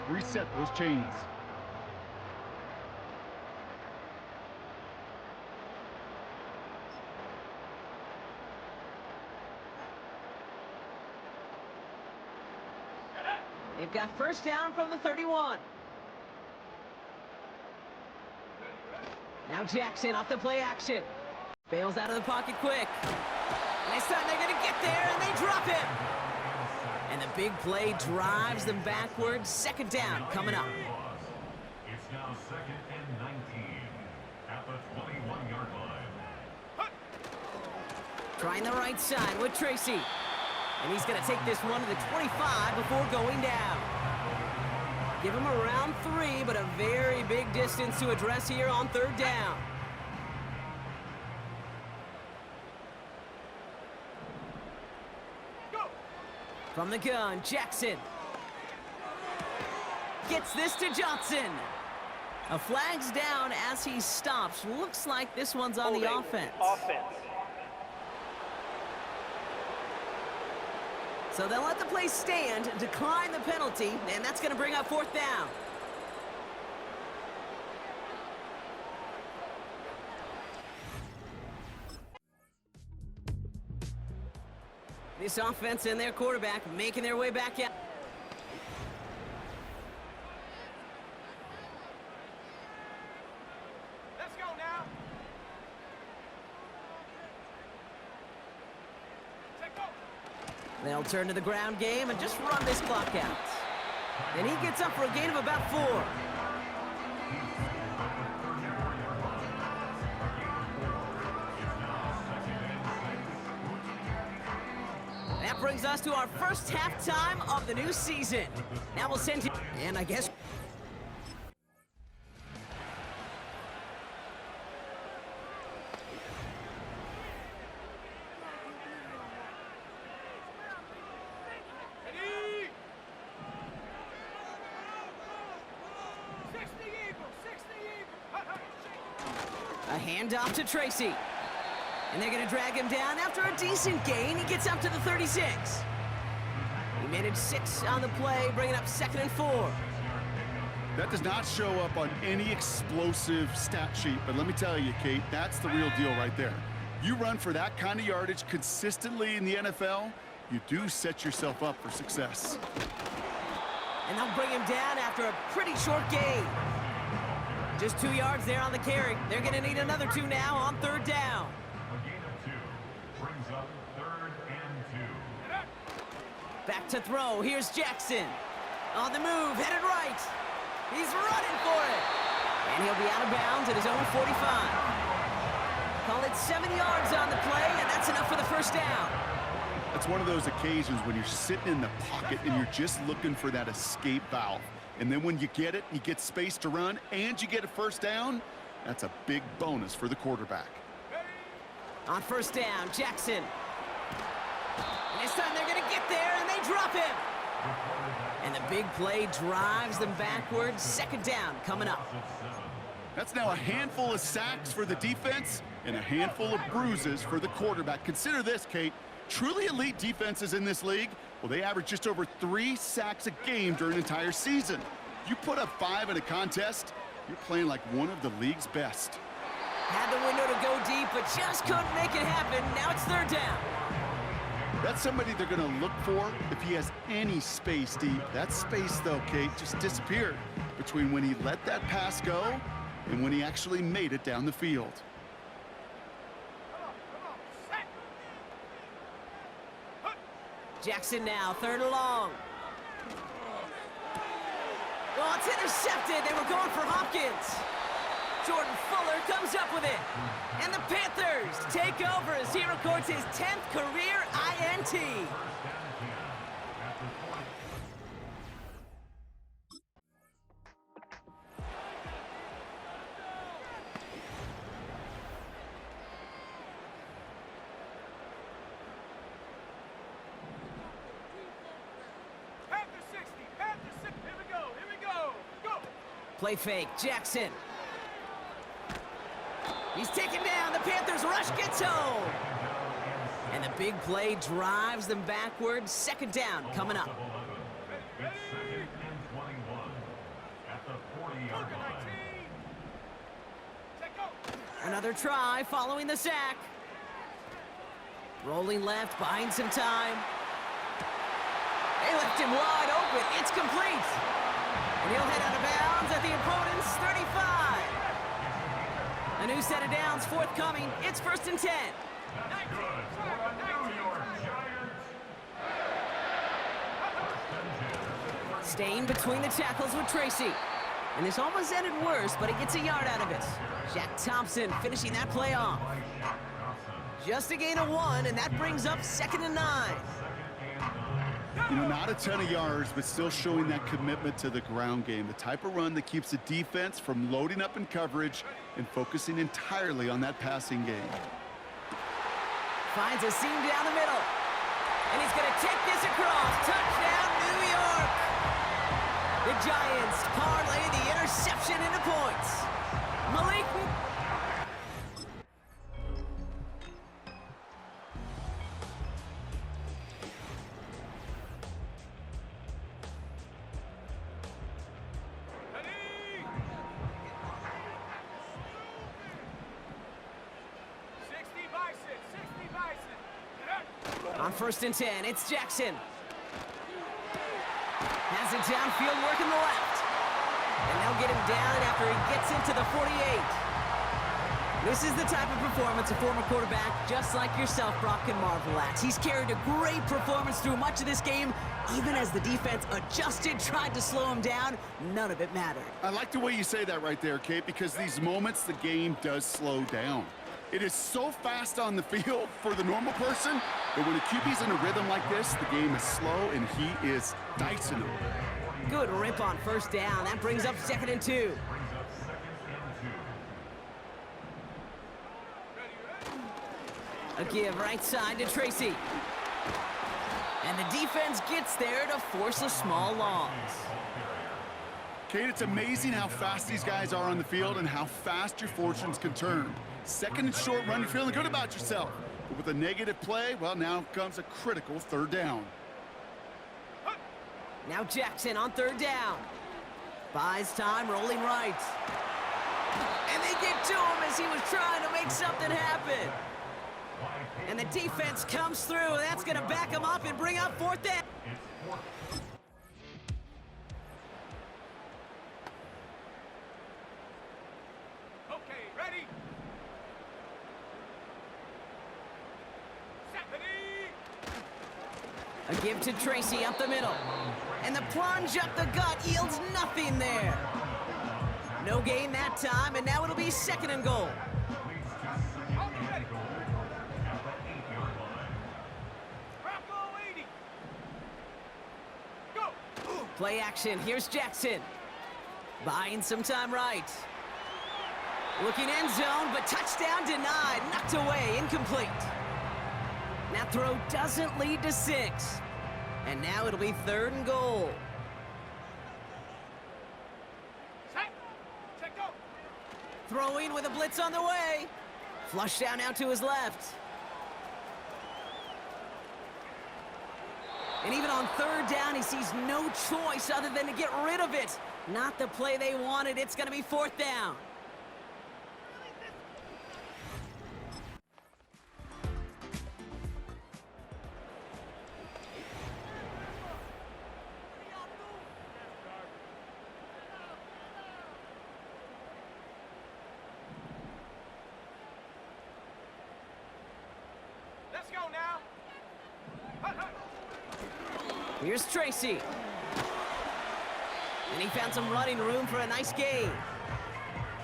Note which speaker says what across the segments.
Speaker 1: reset those chains.
Speaker 2: They've got first down from the 31. Now Jackson off the play action. Bails out of the pocket quick. And this time they're going to get there, and they drop him. And the big play drives them backwards. Second down coming up.
Speaker 3: It's now 2nd and 19 at the 21-yard line.
Speaker 2: Trying the right side with Tracy. And he's going to take this one to the 25 before going down. Give him around 3, but a very big distance to address here on third down. Go. From the gun, Jackson. Gets this to Johnson. A flag's down as he stops. Looks like this one's on the offense. So they'll let the play stand, decline the penalty, and that's going to bring up fourth down. This offense and their quarterback making their way back out.
Speaker 4: Let's go now.
Speaker 2: They'll turn to the ground game and just run this clock out. And he gets up for a gain of about 4. That brings us to our first halftime of the new season. Now we'll send you, and I guess... A handoff to Tracy. And they're going to drag him down after a decent gain. He gets up to the 36. He managed 6 on the play, bringing up 2nd and 4.
Speaker 1: That does not show up on any explosive stat sheet, but let me tell you, Kate, that's the real deal right there. You run for that kind of yardage consistently in the NFL, you do set yourself up for success.
Speaker 2: And they'll bring him down after a pretty short gain. Just 2 yards there on the carry. They're going to need another 2 now on third down.
Speaker 3: A gain of 2 brings up 3rd and 2.
Speaker 2: Back to throw. Here's Jackson. On the move, headed right. He's running for it. And he'll be out of bounds at his own 45. Call it 7 yards on the play, and that's enough for the first down.
Speaker 1: That's one of those occasions when you're sitting in the pocket and you're just looking for that escape valve. And then when you get it, you get space to run, and you get a first down, that's a big bonus for the quarterback.
Speaker 2: On first down, Jackson. And this time they're going to get there, and they drop him. And the big play drives them backwards. Second down coming up.
Speaker 1: That's now a handful of sacks for the defense and a handful of bruises for the quarterback. Consider this, Kate. Truly elite defenses in this league, well, they average just over 3 sacks a game during an entire season. You put up 5 in a contest, you're playing like one of the league's best.
Speaker 2: Had the window to go deep, but just couldn't make it happen. Now it's third down.
Speaker 1: That's somebody they're going to look for if he has any space deep. That space, though, Kate, just disappeared between when he let that pass go and when he actually made it down the field.
Speaker 2: Jackson now, 3rd and long. Oh, it's intercepted. They were going for Hopkins. Jordan Fuller comes up with it. And the Panthers take over as he records his 10th career INT. Play fake, Jackson. He's taken down. The Panthers rush gets home. And the big play drives them backwards. Second down coming up.
Speaker 3: It's 2nd and 21.
Speaker 2: Another try following the sack. Rolling left, buying some time. They left him wide open. It's complete. And he'll head out of bounds at the opponent's 35. A new set of downs forthcoming. It's 1st and 10.
Speaker 3: That's good for the New York Giants.
Speaker 2: Staying between the tackles with Tracy. And this almost ended worse, but he gets a yard out of it. Jack Thompson finishing that play off. Just a gain of 1, and that brings up 2nd and 9.
Speaker 1: You know, not a ton of yards, but still showing that commitment to the ground game. The type of run that keeps the defense from loading up in coverage and focusing entirely on that passing game.
Speaker 2: Finds a seam down the middle. And he's going to take this across. Touchdown, New York! The Giants parlay the interception into points. Malik. On 1st and 10, it's Jackson. Has it downfield, working the left. And they'll get him down after he gets into the 48. This is the type of performance a former quarterback, just like yourself, Brock, can marvel at. He's carried a great performance through much of this game. Even as the defense adjusted, tried to slow him down, none of it mattered.
Speaker 1: I like the way you say that right there, Kate, because these moments the game does slow down. It is so fast on the field for the normal person, but when a QB's in a rhythm like this, the game is slow and he is dicing them.
Speaker 2: Good rip on 1st down. That brings up 2nd and 2. A give right side to Tracy. And the defense gets there to force a small loss.
Speaker 1: Kate, it's amazing how fast these guys are on the field and how fast your fortunes can turn. 2nd and short run, you're feeling good about yourself. But with a negative play, well, now comes a critical 3rd down.
Speaker 2: Now Jackson on 3rd down. Buys time, rolling right. And they get to him as he was trying to make something happen. And the defense comes through, and that's going to back him up and bring up 4th down.
Speaker 4: Okay, ready?
Speaker 2: A give to Tracy up the middle. And the plunge up the gut yields nothing there. No gain that time, and now it'll be 2nd and goal. Play action, here's Jackson. Buying some time right. Looking end zone, but touchdown denied. Knocked away, incomplete. That throw doesn't lead to 6. And now it'll be 3rd and goal. Throwing with a blitz on the way. Flush down now to his left. And even on 3rd down, he sees no choice other than to get rid of it. Not the play they wanted. It's going to be 4th down.
Speaker 4: Let's go now.
Speaker 2: Here's Tracy. And he found some running room for a nice gain.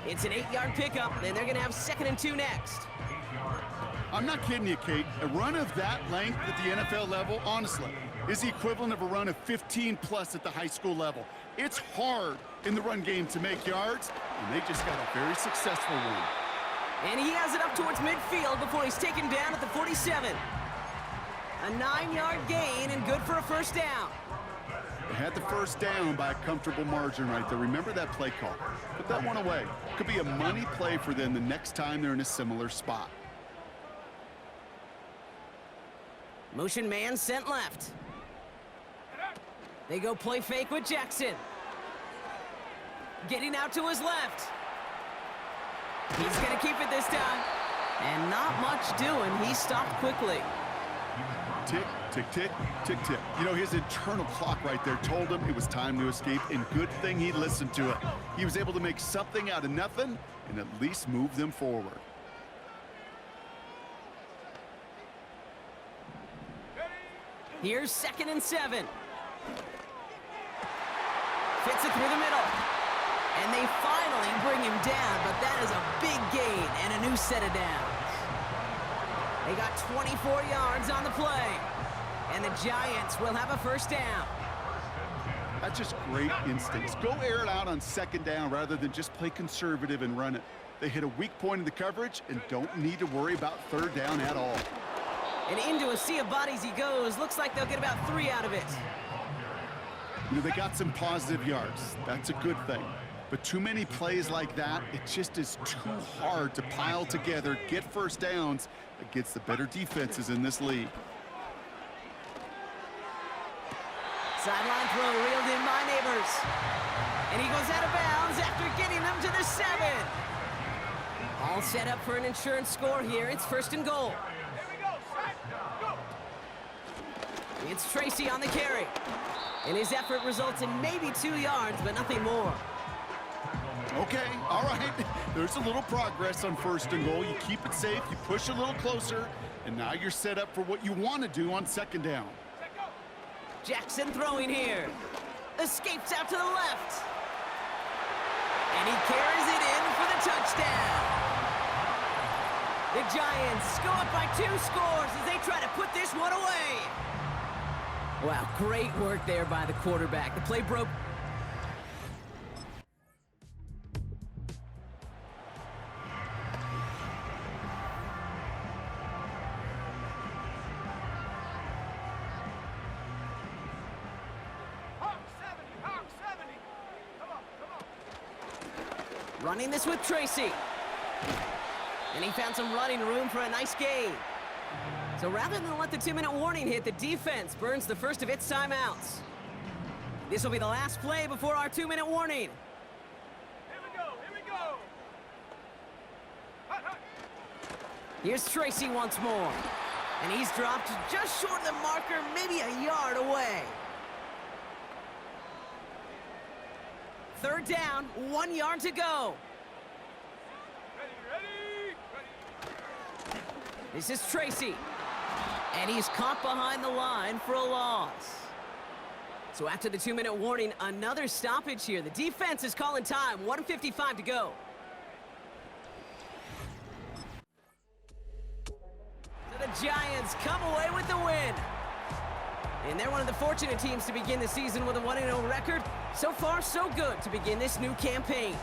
Speaker 2: It's an 8-yard pickup, and they're going to have 2nd and 2 next.
Speaker 1: I'm not kidding you, Kate. A run of that length at the NFL level, honestly, is the equivalent of a run of 15+ at the high school level. It's hard in the run game to make yards, and they just got a very successful one.
Speaker 2: And he has it up towards midfield before he's taken down at the 47. A 9-yard gain and good for a 1st down.
Speaker 1: They had the 1st down by a comfortable margin right there. Remember that play call. Put that one away. Could be a money play for them the next time they're in a similar spot.
Speaker 2: Motion man sent left. They go play fake with Jackson. Getting out to his left. He's going to keep it this time. And not much doing. He stopped quickly.
Speaker 1: Tick, tick, tick, tick, tick. You know, his internal clock right there told him it was time to escape, and good thing he listened to it. He was able to make something out of nothing and at least move them forward.
Speaker 2: Here's 2nd and 7. Fits it through the middle. And they finally bring him down, but that is a big gain and a new set of downs. They got 24 yards on the play. And the Giants will have a first down.
Speaker 1: That's just great instincts. Go air it out on 2nd down rather than just play conservative and run it. They hit a weak point in the coverage and don't need to worry about 3rd down at all.
Speaker 2: And into a sea of bodies he goes. Looks like they'll get about 3 out of it.
Speaker 1: You know, they got some positive yards. That's a good thing. But too many plays like that, it just is too hard to pile together, get first downs against the better defenses in this league.
Speaker 2: Sideline throw reeled in by Neighbors. And he goes out of bounds after getting them to the 7. All set up for an insurance score here. It's 1st and goal.
Speaker 4: Here we go, set, go.
Speaker 2: It's Tracy on the carry. And his effort results in maybe 2 yards, but nothing more.
Speaker 1: Okay, all right. There's a little progress on 1st and goal. You keep it safe, you push a little closer, and now you're set up for what you want to do on 2nd down.
Speaker 4: Set, go.
Speaker 2: Jackson throwing here. Escapes out to the left. And he carries it in for the touchdown. The Giants go up by 2 scores as they try to put this one away. Wow, great work there by the quarterback. The play broke.
Speaker 4: Hawk 70, Hawk 70. Come on, come on.
Speaker 2: Running this with Tracy. And he found some running room for a nice gain. So rather than let the 2-minute warning hit, the defense burns the first of its timeouts. This will be the last play before our 2-minute warning.
Speaker 4: Here we go, here we go. Hut, hut.
Speaker 2: Here's Tracy once more. And he's dropped just short of the marker, maybe a yard away. 3rd down, 1 yard to go.
Speaker 4: Ready, ready, ready.
Speaker 2: This is Tracy. And he's caught behind the line for a loss. So after the 2-minute warning, another stoppage here. The defense is calling time. 1:55 to go. So the Giants come away with the win. And they're one of the fortunate teams to begin the season with a 1-0 record. So far, so good to begin this new campaign.